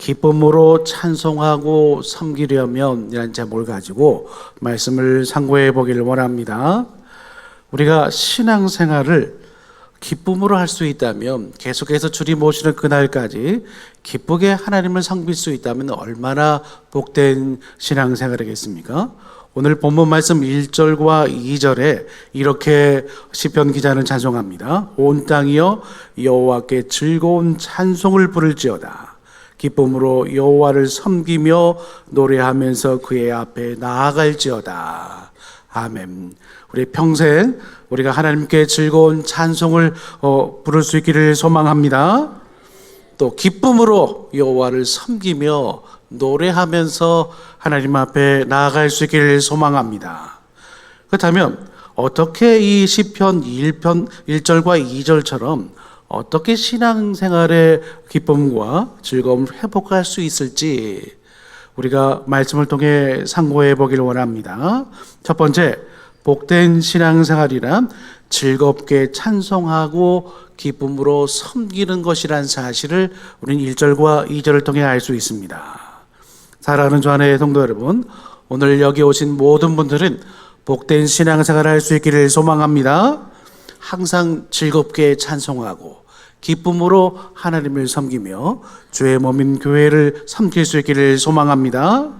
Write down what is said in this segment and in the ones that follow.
기쁨으로 찬송하고 섬기려면 이라는 제목을 가지고 말씀을 상고해 보기를 원합니다. 우리가 신앙생활을 기쁨으로 할 수 있다면, 계속해서 주님 오시는 그날까지 기쁘게 하나님을 섬길 수 있다면 얼마나 복된 신앙생활이겠습니까? 오늘 본문 말씀 1절과 2절에 이렇게 시편 기자는 찬송합니다. 온 땅이여 여호와께 즐거운 찬송을 부를지어다. 기쁨으로 여호와를 섬기며 노래하면서 그의 앞에 나아갈지어다. 아멘. 우리 평생 우리가 하나님께 즐거운 찬송을 부를 수 있기를 소망합니다. 또 기쁨으로 여호와를 섬기며 노래하면서 하나님 앞에 나아갈 수 있기를 소망합니다. 그렇다면 어떻게 이 시편 1절과 2절처럼 어떻게 신앙생활의 기쁨과 즐거움을 회복할 수 있을지 우리가 말씀을 통해 상고해 보기를 원합니다. 첫 번째, 복된 신앙생활이란 즐겁게 찬송하고 기쁨으로 섬기는 것이란 사실을 우리는 1절과 2절을 통해 알 수 있습니다. 사랑하는 주 안의 성도 여러분, 오늘 여기 오신 모든 분들은 복된 신앙생활을 할 수 있기를 소망합니다. 항상 즐겁게 찬송하고 기쁨으로 하나님을 섬기며 주의 몸인 교회를 섬길 수 있기를 소망합니다.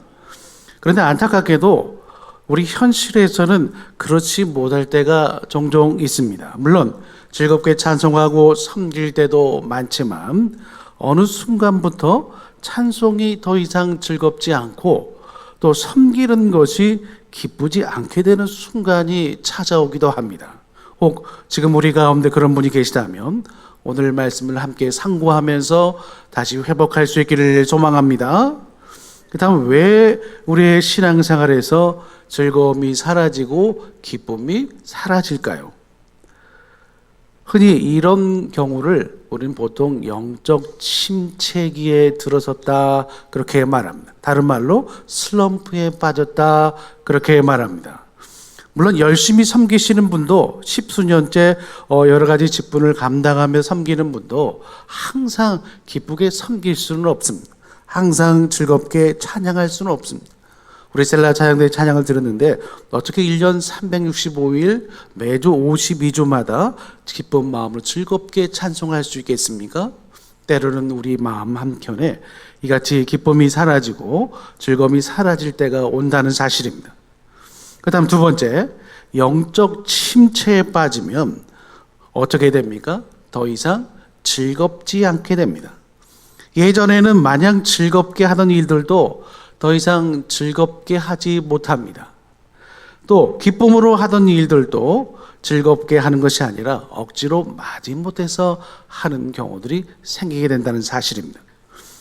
그런데 안타깝게도 우리 현실에서는 그렇지 못할 때가 종종 있습니다. 물론 즐겁게 찬송하고 섬길 때도 많지만 어느 순간부터 찬송이 더 이상 즐겁지 않고 또 섬기는 것이 기쁘지 않게 되는 순간이 찾아오기도 합니다. 혹 지금 우리 가운데 그런 분이 계시다면 오늘 말씀을 함께 상고하면서 다시 회복할 수 있기를 소망합니다. 그 다음, 왜 우리의 신앙생활에서 즐거움이 사라지고 기쁨이 사라질까요? 흔히 이런 경우를 우리는 보통 영적 침체기에 들어섰다 그렇게 말합니다. 다른 말로 슬럼프에 빠졌다 그렇게 말합니다. 물론 열심히 섬기시는 분도 십수년째 여러 가지 직분을 감당하며 섬기는 분도 항상 기쁘게 섬길 수는 없습니다. 항상 즐겁게 찬양할 수는 없습니다. 우리 셀라 찬양대 찬양을 들었는데 어떻게 1년 365일 매주 52주마다 기쁜 마음으로 즐겁게 찬송할 수 있겠습니까? 때로는 우리 마음 한켠에 이같이 기쁨이 사라지고 즐거움이 사라질 때가 온다는 사실입니다. 그 다음 두 번째, 영적 침체에 빠지면 어떻게 됩니까? 더 이상 즐겁지 않게 됩니다. 예전에는 마냥 즐겁게 하던 일들도 더 이상 즐겁게 하지 못합니다. 또 기쁨으로 하던 일들도 즐겁게 하는 것이 아니라 억지로 마지못해서 하는 경우들이 생기게 된다는 사실입니다.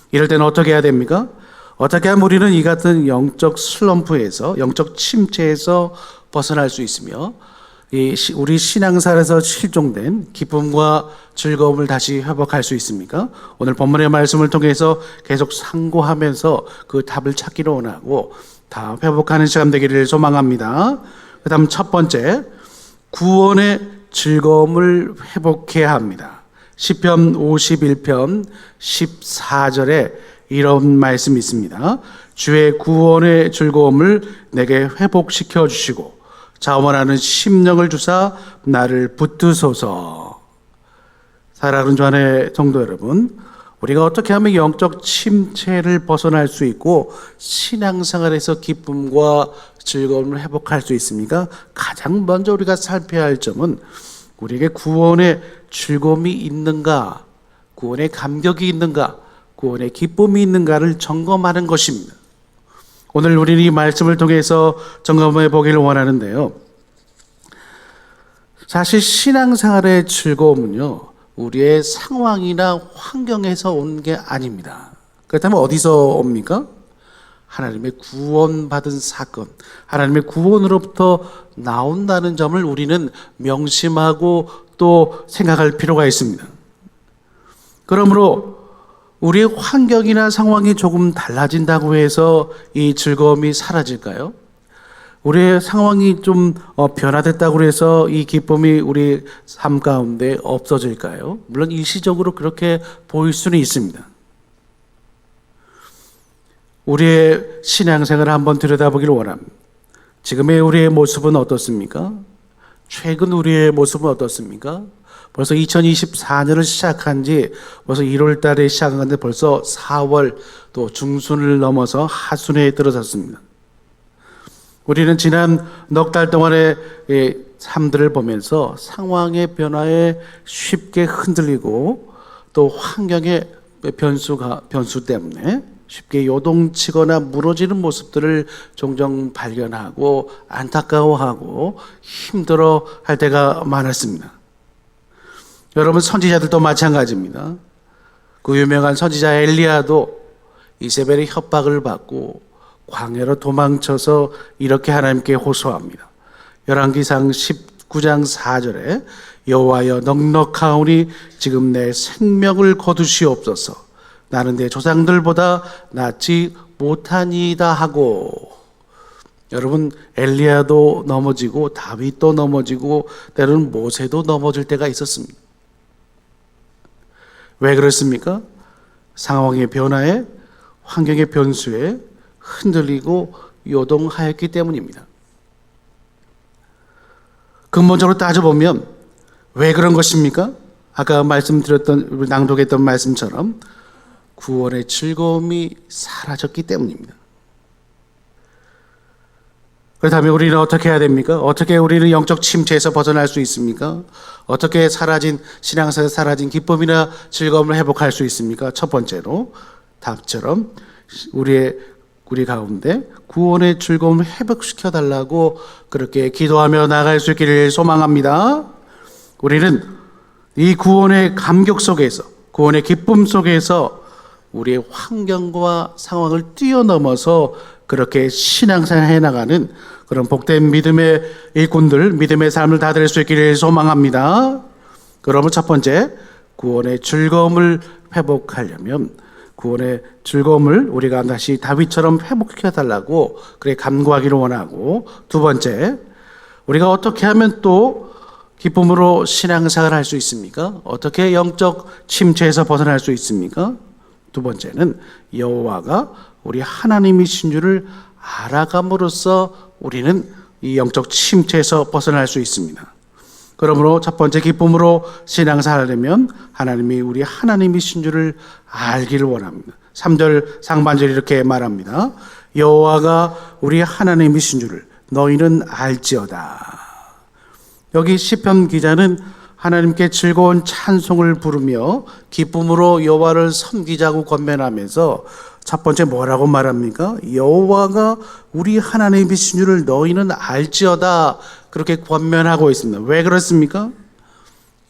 이럴 때는 어떻게 해야 됩니까? 어떻게 하면 우리는 이 같은 영적 슬럼프에서, 영적 침체에서 벗어날 수 있으며 우리 신앙생활에서 실종된 기쁨과 즐거움을 다시 회복할 수 있습니까? 오늘 본문의 말씀을 통해서 계속 상고하면서 그 답을 찾기를 원하고 다 회복하는 시간 되기를 소망합니다. 그 다음 첫 번째, 구원의 즐거움을 회복해야 합니다. 시편 51편 14절에 이런 말씀이 있습니다. 주의 구원의 즐거움을 내게 회복시켜 주시고 자원하는 심령을 주사 나를 붙드소서. 사랑하는 주 안의 성도 여러분, 우리가 어떻게 하면 영적 침체를 벗어날 수 있고 신앙생활에서 기쁨과 즐거움을 회복할 수 있습니까? 가장 먼저 우리가 살펴야 할 점은 우리에게 구원의 즐거움이 있는가, 구원의 감격이 있는가, 구원의 기쁨이 있는가를 점검하는 것입니다. 오늘 우리는 이 말씀을 통해서 점검해 보기를 원하는데요. 사실 신앙생활의 즐거움은요, 우리의 상황이나 환경에서 오는 게 아닙니다. 그렇다면 어디서 옵니까? 하나님의 구원받은 사건, 하나님의 구원으로부터 나온다는 점을 우리는 명심하고 또 생각할 필요가 있습니다. 그러므로 우리의 환경이나 상황이 조금 달라진다고 해서 이 즐거움이 사라질까요? 우리의 상황이 좀 변화됐다고 해서 이 기쁨이 우리 삶 가운데 없어질까요? 물론 일시적으로 그렇게 보일 수는 있습니다. 우리의 신앙생활을 한번 들여다보기를 원합니다. 지금의 우리의 모습은 어떻습니까? 최근 우리의 모습은 어떻습니까? 벌써 2024년을 시작한 지 벌써 1월 달에 시작한 건데 벌써 4월 또 중순을 넘어서 하순에 들어섰습니다. 우리는 지난 넉 달 동안의 삶들을 보면서 상황의 변화에 쉽게 흔들리고 또 환경의 변수 때문에 쉽게 요동치거나 무너지는 모습들을 종종 발견하고 안타까워하고 힘들어 할 때가 많았습니다. 여러분, 선지자들도 마찬가지입니다. 그 유명한 선지자 엘리야도 이세벨의 협박을 받고 광야로 도망쳐서 이렇게 하나님께 호소합니다. 열왕기상 19장 4절에 여호와여 넉넉하오니 지금 내 생명을 거두시옵소서. 나는 내 조상들보다 낫지 못하니이다 하고. 여러분, 엘리야도 넘어지고 다윗도 넘어지고 때로는 모세도 넘어질 때가 있었습니다. 왜 그렇습니까? 상황의 변화에, 환경의 변수에 흔들리고 요동하였기 때문입니다. 근본적으로 따져보면 왜 그런 것입니까? 아까 말씀드렸던, 낭독했던 말씀처럼 구원의 즐거움이 사라졌기 때문입니다. 그렇다면 우리는 어떻게 해야 됩니까? 어떻게 우리는 영적 침체에서 벗어날 수 있습니까? 어떻게 신앙생활에서 사라진 기쁨이나 즐거움을 회복할 수 있습니까? 첫 번째로 답처럼 우리 가운데 구원의 즐거움을 회복시켜 달라고 그렇게 기도하며 나아갈 수 있기를 소망합니다. 우리는 이 구원의 감격 속에서, 구원의 기쁨 속에서 우리의 환경과 상황을 뛰어넘어서 그렇게 신앙생활 해나가는 그런 복된 믿음의 일꾼들, 믿음의 삶을 다 될 수 있기를 소망합니다. 그러면 첫 번째, 구원의 즐거움을 회복하려면 구원의 즐거움을 우리가 다시 다윗처럼 회복시켜 달라고 그래 간구하기를 원하고, 두 번째, 우리가 어떻게 하면 또 기쁨으로 신앙생활을 할 수 있습니까? 어떻게 영적 침체에서 벗어날 수 있습니까? 두 번째는 여호와가 우리 하나님이신 줄을 알아감으로써 우리는 이 영적 침체에서 벗어날 수 있습니다. 그러므로 첫 번째, 기쁨으로 신앙생활하려면 하나님이 우리 하나님이신 줄을 알기를 원합니다. 3절 상반절이 이렇게 말합니다. 여호와가 우리 하나님이신 줄을 너희는 알지어다. 여기 시편 기자는 하나님께 즐거운 찬송을 부르며 기쁨으로 여호와를 섬기자고 권면하면서 첫 번째 뭐라고 말합니까? 여호와가 우리 하나님이신 줄을 너희는 알지어다, 그렇게 권면하고 있습니다. 왜 그렇습니까?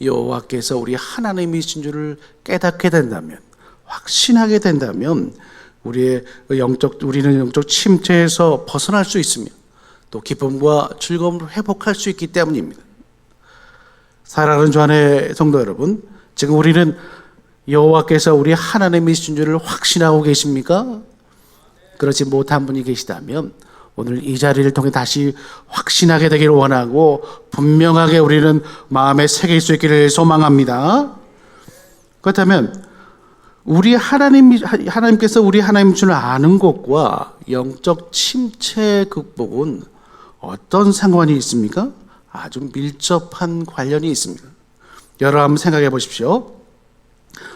여호와께서 우리 하나님이신 줄을 깨닫게 된다면, 확신하게 된다면 우리는 영적 침체에서 벗어날 수 있으며 또 기쁨과 즐거움을 회복할 수 있기 때문입니다. 사랑하는 주 안의 성도 여러분, 지금 우리는 여호와께서 우리 하나님이신 줄을 확신하고 계십니까? 그렇지 못한 분이 계시다면 오늘 이 자리를 통해 다시 확신하게 되기를 원하고 분명하게 우리는 마음에 새길 수 있기를 소망합니다. 그렇다면 하나님께서 우리 하나님인 줄 아는 것과 영적 침체 극복은 어떤 상관이 있습니까? 아주 밀접한 관련이 있습니다. 여러분 한번 생각해 보십시오.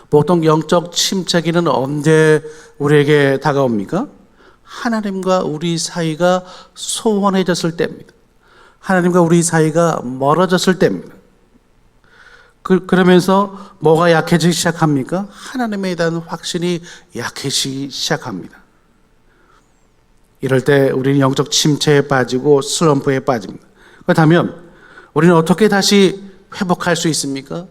보통 영적 침체기는 언제 우리에게 다가옵니까? 하나님과 우리 사이가 소원해졌을 때입니다. 하나님과 우리 사이가 멀어졌을 때입니다. 그러면서 뭐가 약해지기 시작합니까? 하나님에 대한 확신이 약해지기 시작합니다. 이럴 때 우리는 영적 침체에 빠지고 슬럼프에 빠집니다. 그렇다면 우리는 어떻게 다시 회복할 수 있습니까?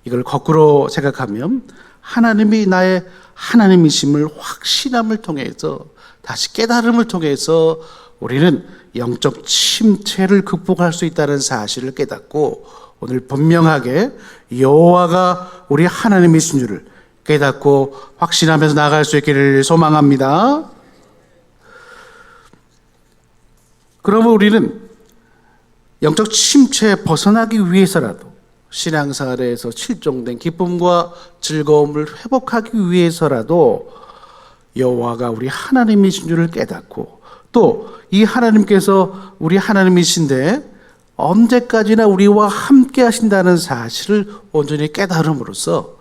이걸 거꾸로 생각하면 하나님이 나의 하나님이심을 확신함을 통해서, 다시 깨달음을 통해서 우리는 영적 침체를 극복할 수 있다는 사실을 깨닫고 오늘 분명하게 여호와가 우리 하나님이신 줄을 깨닫고 확신하면서 나아갈 수 있기를 소망합니다. 그러면 우리는 영적 침체에 벗어나기 위해서라도, 신앙생활에서 실종된 기쁨과 즐거움을 회복하기 위해서라도 여호와가 우리 하나님이신 줄을 깨닫고 또 이 하나님께서 우리 하나님이신데 언제까지나 우리와 함께 하신다는 사실을 온전히 깨달음으로써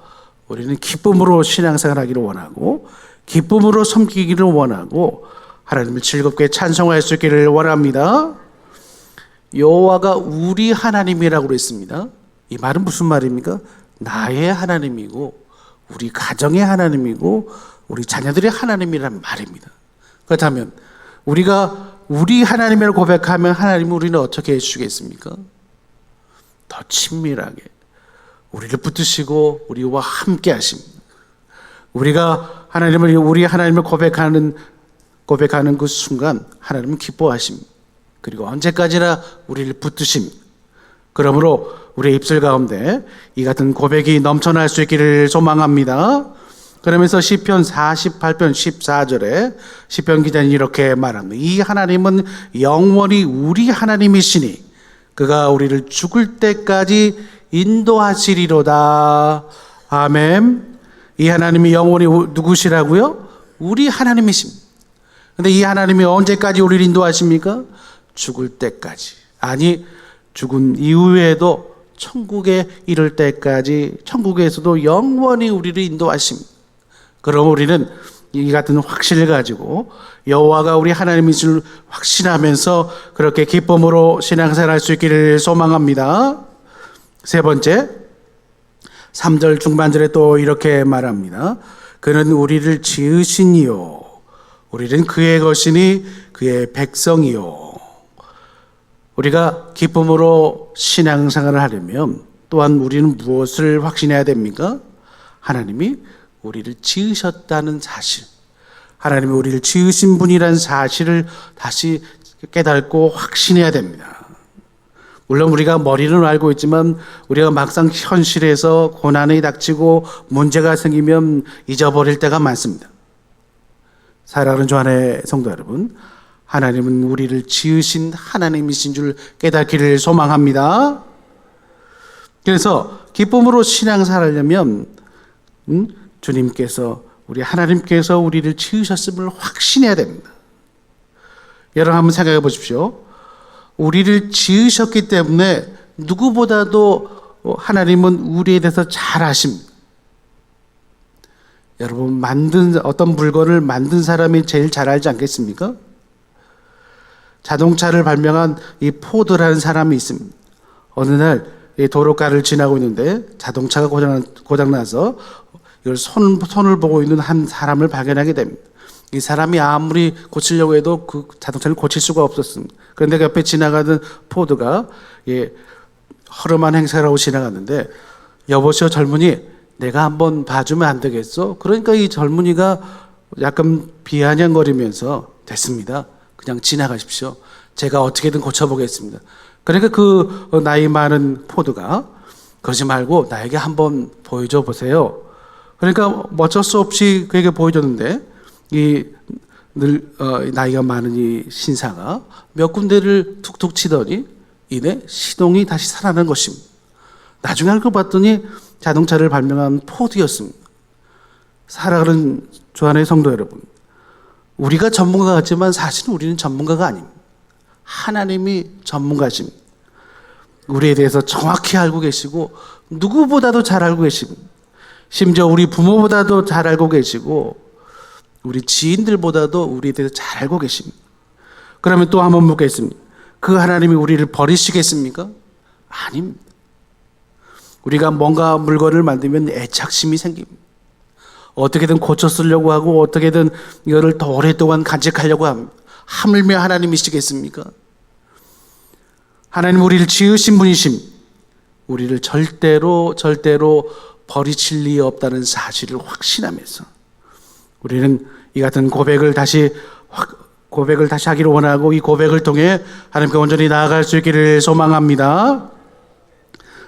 우리는 기쁨으로 신앙생활하기를 원하고 기쁨으로 섬기기를 원하고 하나님을 즐겁게 찬송할 수 있기를 원합니다. 여호와가 우리 하나님이라고 그랬습니다. 이 말은 무슨 말입니까? 나의 하나님이고 우리 가정의 하나님이고 우리 자녀들의 하나님이라는 말입니다. 그렇다면 우리가 우리 하나님을 고백하면 하나님은 우리는 어떻게 해주시겠습니까? 더 친밀하게 우리를 붙드시고 우리와 함께 하십니다. 우리가 우리 하나님을 고백하는 그 순간 하나님은 기뻐하십니다. 그리고 언제까지나 우리를 붙드십니다. 그러므로 우리의 입술 가운데 이 같은 고백이 넘쳐날 수 있기를 소망합니다. 그러면서 시편 48편 14절에 시편 기자는 이렇게 말합니다. 이 하나님은 영원히 우리 하나님이시니 그가 우리를 죽을 때까지 인도하시리로다. 아멘. 이 하나님이 영원히 누구시라고요? 우리 하나님이십니다. 근데 이 하나님이 언제까지 우리를 인도하십니까? 죽을 때까지. 아니, 죽은 이후에도 천국에 이를 때까지 천국에서도 영원히 우리를 인도하십니다. 그럼 우리는 이 같은 확신을 가지고 여호와가 우리 하나님인 줄 확신하면서 그렇게 기쁨으로 신앙생활할 수 있기를 소망합니다. 세 번째, 3절 중반절에 또 이렇게 말합니다. 그는 우리를 지으시니요 우리는 그의 것이니 그의 백성이요. 우리가 기쁨으로 신앙생활을 하려면 또한 우리는 무엇을 확신해야 됩니까? 하나님이 우리를 지으셨다는 사실, 하나님이 우리를 지으신 분이라는 사실을 다시 깨닫고 확신해야 됩니다. 물론 우리가 머리는 알고 있지만 우리가 막상 현실에서 고난이 닥치고 문제가 생기면 잊어버릴 때가 많습니다. 사랑하는 주 안의 성도 여러분, 하나님은 우리를 지으신 하나님이신 줄 깨닫기를 소망합니다. 그래서 기쁨으로 신앙생활하려면 주님께서 우리 하나님께서 우리를 지으셨음을 확신해야 됩니다. 여러분 한번 생각해 보십시오. 우리를 지으셨기 때문에 누구보다도 하나님은 우리에 대해서 잘 아십니다. 여러분 어떤 물건을 만든 사람이 제일 잘 알지 않겠습니까? 자동차를 발명한 이 포드라는 사람이 있습니다. 어느 날 도로가를 지나고 있는데 자동차가 고장나서 이걸 손을 보고 있는 한 사람을 발견하게 됩니다. 이 사람이 아무리 고치려고 해도 그 자동차를 고칠 수가 없었습니다. 그런데 옆에 지나가던 포드가 허름한 행세를 하고 지나갔는데, 여보시오 젊은이, 내가 한번 봐주면 안 되겠어? 그러니까 이 젊은이가 약간 비아냥거리면서 됐습니다. 그냥 지나가십시오. 제가 어떻게든 고쳐보겠습니다. 그러니까 그 나이 많은 포드가 그러지 말고 나에게 한번 보여줘 보세요. 그러니까 어쩔 수 없이 그에게 보여줬는데 나이가 많은 이 신사가 몇 군데를 툭툭 치더니 이내 시동이 다시 살아난 것입니다. 나중에 알고 봤더니 자동차를 발명한 포드였습니다. 사랑하는 주 안의 성도 여러분, 우리가 전문가 같지만 사실은 우리는 전문가가 아닙니다. 하나님이 전문가십니다. 우리에 대해서 정확히 알고 계시고 누구보다도 잘 알고 계십니다. 심지어 우리 부모보다도 잘 알고 계시고 우리 지인들보다도 우리에 대해서 잘 알고 계십니다. 그러면 또 한번 묻겠습니다. 그 하나님이 우리를 버리시겠습니까? 아닙니다. 우리가 뭔가 물건을 만들면 애착심이 생깁니다. 어떻게든 고쳐 쓰려고 하고 어떻게든 이거를 더 오랫동안 간직하려고 합니다. 하물며 하나님이시겠습니까? 하나님 우리를 지으신 분이십니다. 우리를 절대로 버리실 리 없다는 사실을 확신하면서 우리는 이 같은 고백을 다시 하기를 원하고 이 고백을 통해 하나님께 온전히 나아갈 수 있기를 소망합니다.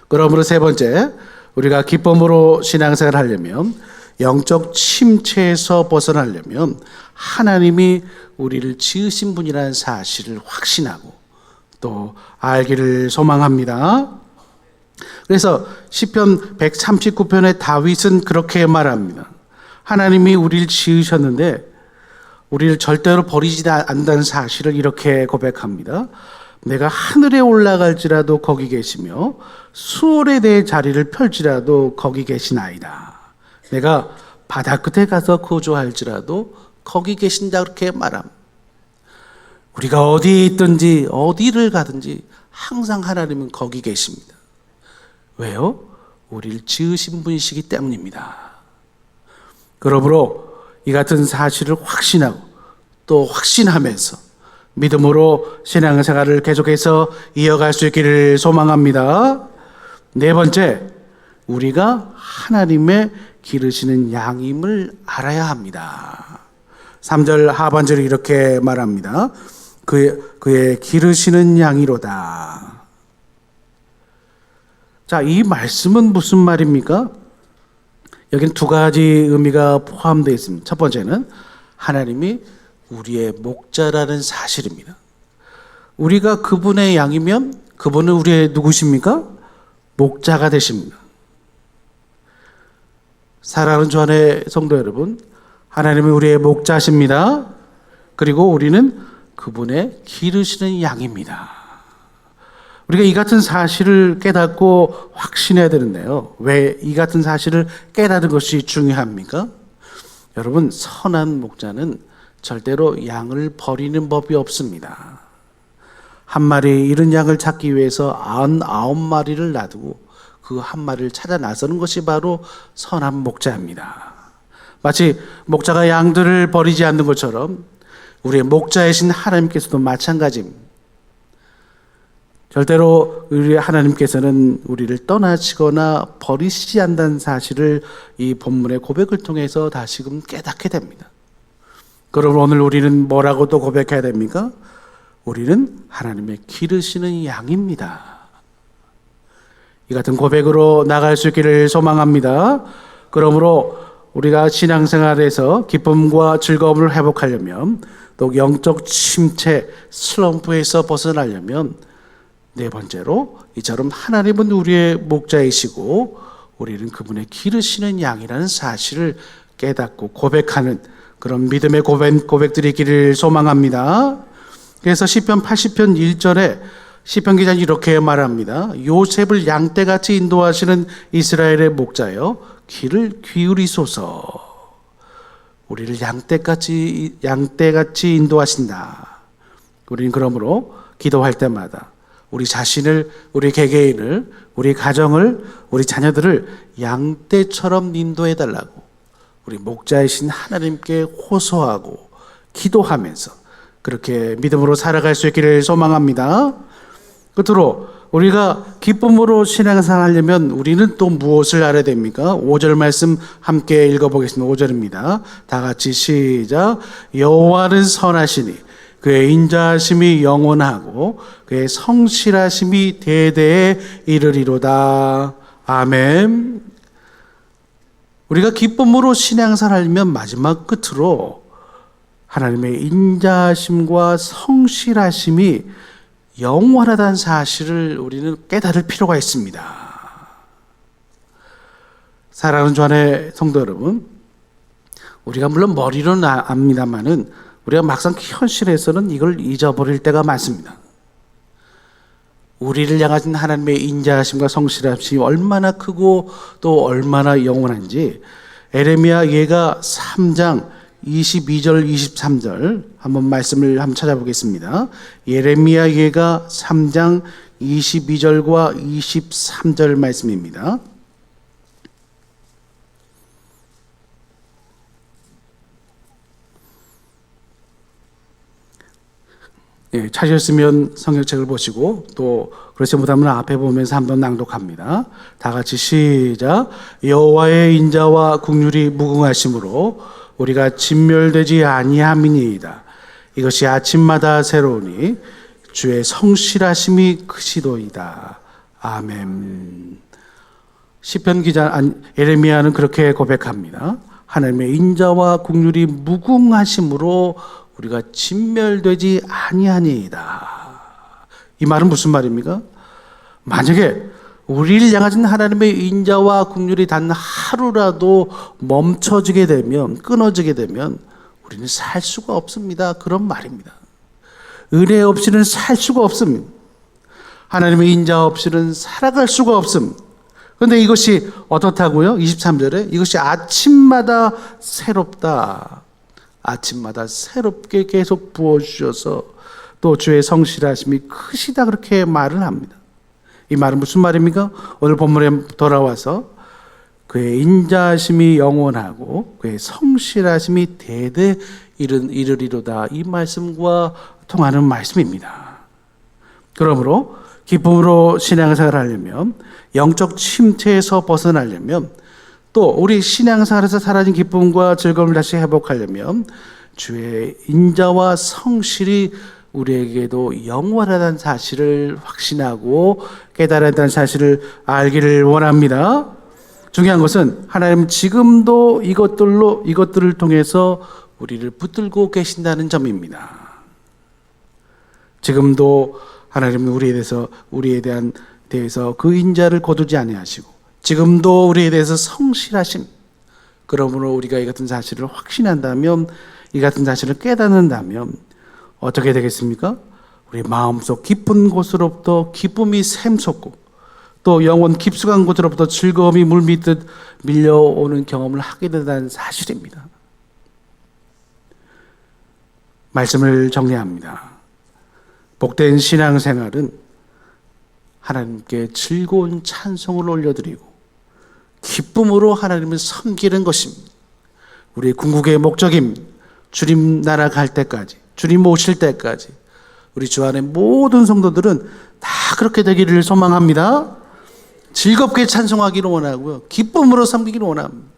그러므로 세 번째, 우리가 기쁨으로 신앙생활을 하려면, 영적 침체에서 벗어나려면 하나님이 우리를 지으신 분이라는 사실을 확신하고 또 알기를 소망합니다. 그래서 시편 139편의 다윗은 그렇게 말합니다. 하나님이 우리를 지으셨는데 우리를 절대로 버리지 않는다는 사실을 이렇게 고백합니다. 내가 하늘에 올라갈지라도 거기 계시며 수월에 내 자리를 펼지라도 거기 계시나이다. 내가 바다 끝에 가서 거주할지라도 거기 계신다, 그렇게 말합니다. 우리가 어디에 있든지 어디를 가든지 항상 하나님은 거기 계십니다. 왜요? 우리를 지으신 분이시기 때문입니다. 그러므로 이 같은 사실을 확신하고 또 확신하면서 믿음으로 신앙생활을 계속해서 이어갈 수 있기를 소망합니다. 네 번째, 우리가 하나님의 기르시는 양임을 알아야 합니다. 3절 하반절에 이렇게 말합니다. 그의 기르시는 양이로다. 자, 이 말씀은 무슨 말입니까? 여기는 두 가지 의미가 포함되어 있습니다. 첫 번째는 하나님이 우리의 목자라는 사실입니다. 우리가 그분의 양이면 그분은 우리의 누구십니까? 목자가 되십니다. 사랑하는 주 안의 성도 여러분, 하나님은 우리의 목자십니다. 그리고 우리는 그분의 기르시는 양입니다. 우리가 이 같은 사실을 깨닫고 확신해야 되는데요. 왜 이 같은 사실을 깨닫는 것이 중요합니까? 여러분, 선한 목자는 절대로 양을 버리는 법이 없습니다. 한 마리 잃은 양을 찾기 위해서 99마리를 놔두고 그 한 마리를 찾아 나서는 것이 바로 선한 목자입니다. 마치 목자가 양들을 버리지 않는 것처럼 우리의 목자이신 하나님께서도 마찬가지입니다. 절대로 우리 하나님께서는 우리를 떠나시거나 버리시지 않는다는 사실을 이 본문의 고백을 통해서 다시금 깨닫게 됩니다. 그럼 오늘 우리는 뭐라고 또 고백해야 됩니까? 우리는 하나님의 기르시는 양입니다. 이 같은 고백으로 나갈 수 있기를 소망합니다. 그러므로 우리가 신앙생활에서 기쁨과 즐거움을 회복하려면, 또 영적 침체, 슬럼프에서 벗어나려면, 네 번째로 이처럼 하나님은 우리의 목자이시고 우리는 그분의 기르시는 양이라는 사실을 깨닫고 고백하는 그런 믿음의 고백들이 있기를 소망합니다. 그래서 시편 80편 1절에 시편 기자는 이렇게 말합니다. 요셉을 양떼같이 인도하시는 이스라엘의 목자여 귀를 기울이소서. 우리를 양떼같이 인도하신다. 우리는 그러므로 기도할 때마다 우리 자신을, 우리 개개인을, 우리 가정을, 우리 자녀들을 양떼처럼 인도해달라고 우리 목자이신 하나님께 호소하고 기도하면서 그렇게 믿음으로 살아갈 수 있기를 소망합니다. 끝으로 우리가 기쁨으로 신앙생활하려면 우리는 또 무엇을 알아야 됩니까? 5절 말씀 함께 읽어보겠습니다. 5절입니다. 다 같이 시작. 여호와는 선하시니 그의 인자하심이 영원하고 그의 성실하심이 대대에 이르리로다. 아멘. 우리가 기쁨으로 신앙생활하려면 마지막 끝으로 하나님의 인자하심과 성실하심이 영원하다는 사실을 우리는 깨달을 필요가 있습니다. 사랑하는 주 안의 성도 여러분, 우리가 물론 머리로는 압니다만은 우리가 막상 현실에서는 이걸 잊어버릴 때가 많습니다. 우리를 향하신 하나님의 인자하심과 성실하심이 얼마나 크고 또 얼마나 영원한지 에레미야 예가 3장 22절 23절 한번 말씀을 한번 찾아보겠습니다. 예레미야 예가 3장 22절과 23절 말씀입니다. 예, 찾으셨으면 성경책을 보시고 또 그렇지 못하면 앞에 보면서 한번 낭독합니다. 다 같이 시작. 여호와의 인자와 긍휼이 무궁하심으로 우리가 진멸되지 아니함이니이다. 이것이 아침마다 새로우니 주의 성실하심이 크시도이다. 아멘. 시편 기자 예레미야는 그렇게 고백합니다. 하나님의 인자와 긍휼이 무궁하심으로 우리가 진멸되지 아니하니이다. 이 말은 무슨 말입니까? 만약에 우리를 향하신 하나님의 인자와 긍휼이 단 하루라도 멈춰지게 되면, 끊어지게 되면 우리는 살 수가 없습니다. 그런 말입니다. 은혜 없이는 살 수가 없습니다. 하나님의 인자 없이는 살아갈 수가 없습니다. 그런데 이것이 어떻다고요? 23절에 이것이 아침마다 새롭다. 아침마다 새롭게 계속 부어주셔서 또 주의 성실하심이 크시다 그렇게 말을 합니다. 이 말은 무슨 말입니까? 오늘 본문에 돌아와서 그의 인자하심이 영원하고 그의 성실하심이 대대 이르리로다. 이 말씀과 통하는 말씀입니다. 그러므로 기쁨으로 신앙생활을 하려면, 영적 침체에서 벗어나려면, 또 우리 신앙생활에서 사라진 기쁨과 즐거움을 다시 회복하려면 주의 인자와 성실이 우리에게도 영원하다는 사실을 확신하고 깨달아야 한다는 사실을 알기를 원합니다. 중요한 것은 하나님은 지금도 이것들을 통해서 우리를 붙들고 계신다는 점입니다. 지금도 하나님은 우리에 대해서 그 인자를 거두지 아니하시고 지금도 우리에 대해서 성실하신, 그러므로 우리가 이 같은 사실을 확신한다면, 이 같은 사실을 깨닫는다면 어떻게 되겠습니까? 우리 마음속 깊은 곳으로부터 기쁨이 샘솟고 또 영혼 깊숙한 곳으로부터 즐거움이 물밀듯 밀려오는 경험을 하게 된다는 사실입니다. 말씀을 정리합니다. 복된 신앙생활은 하나님께 즐거운 찬송을 올려드리고 기쁨으로 하나님을 섬기는 것입니다. 우리의 궁극의 목적입니다. 주님 나라 갈 때까지, 주님 오실 때까지 우리 주 안에 모든 성도들은 다 그렇게 되기를 소망합니다. 즐겁게 찬송하기를 원하고요, 기쁨으로 섬기기를 원합니다.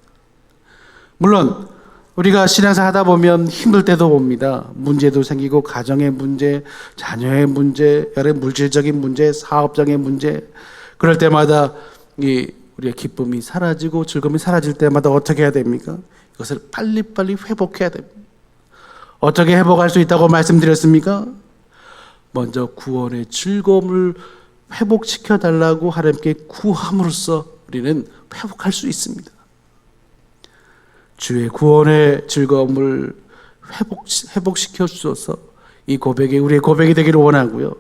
물론 우리가 신앙생활 하다 보면 힘들 때도 봅니다. 문제도 생기고, 가정의 문제, 자녀의 문제, 여러 물질적인 문제, 사업적인 문제. 그럴 때마다 우리의 기쁨이 사라지고 즐거움이 사라질 때마다 어떻게 해야 됩니까? 이것을 빨리빨리 회복해야 됩니다. 어떻게 회복할 수 있다고 말씀드렸습니까? 먼저 구원의 즐거움을 회복시켜 달라고 하나님께 구함으로써 우리는 회복할 수 있습니다. 주의 구원의 즐거움을 회복시켜 주셔서 이 고백이 우리의 고백이 되기를 원하고요.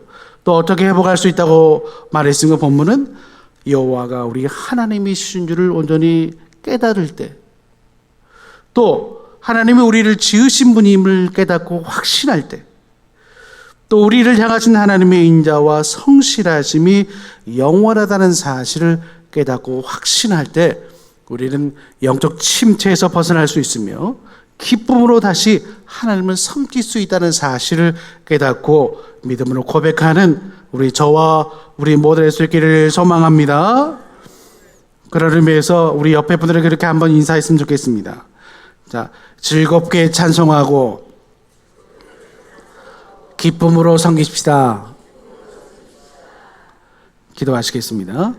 또 어떻게 회복할 수 있다고 말했으면 본문은 여호와가 우리 하나님이신 줄을 온전히 깨달을 때, 또 하나님이 우리를 지으신 분임을 깨닫고 확신할 때, 또 우리를 향하신 하나님의 인자와 성실하심이 영원하다는 사실을 깨닫고 확신할 때 우리는 영적 침체에서 벗어날 수 있으며 기쁨으로 다시 하나님을 섬길 수 있다는 사실을 깨닫고 믿음으로 고백하는 저와 우리 모두의 수 있기를 소망합니다. 그런 의미에서 우리 옆에 분들에게 그렇게 한번 인사했으면 좋겠습니다. 자, 즐겁게 찬송하고 기쁨으로 섬기십시다. 기도하시겠습니다.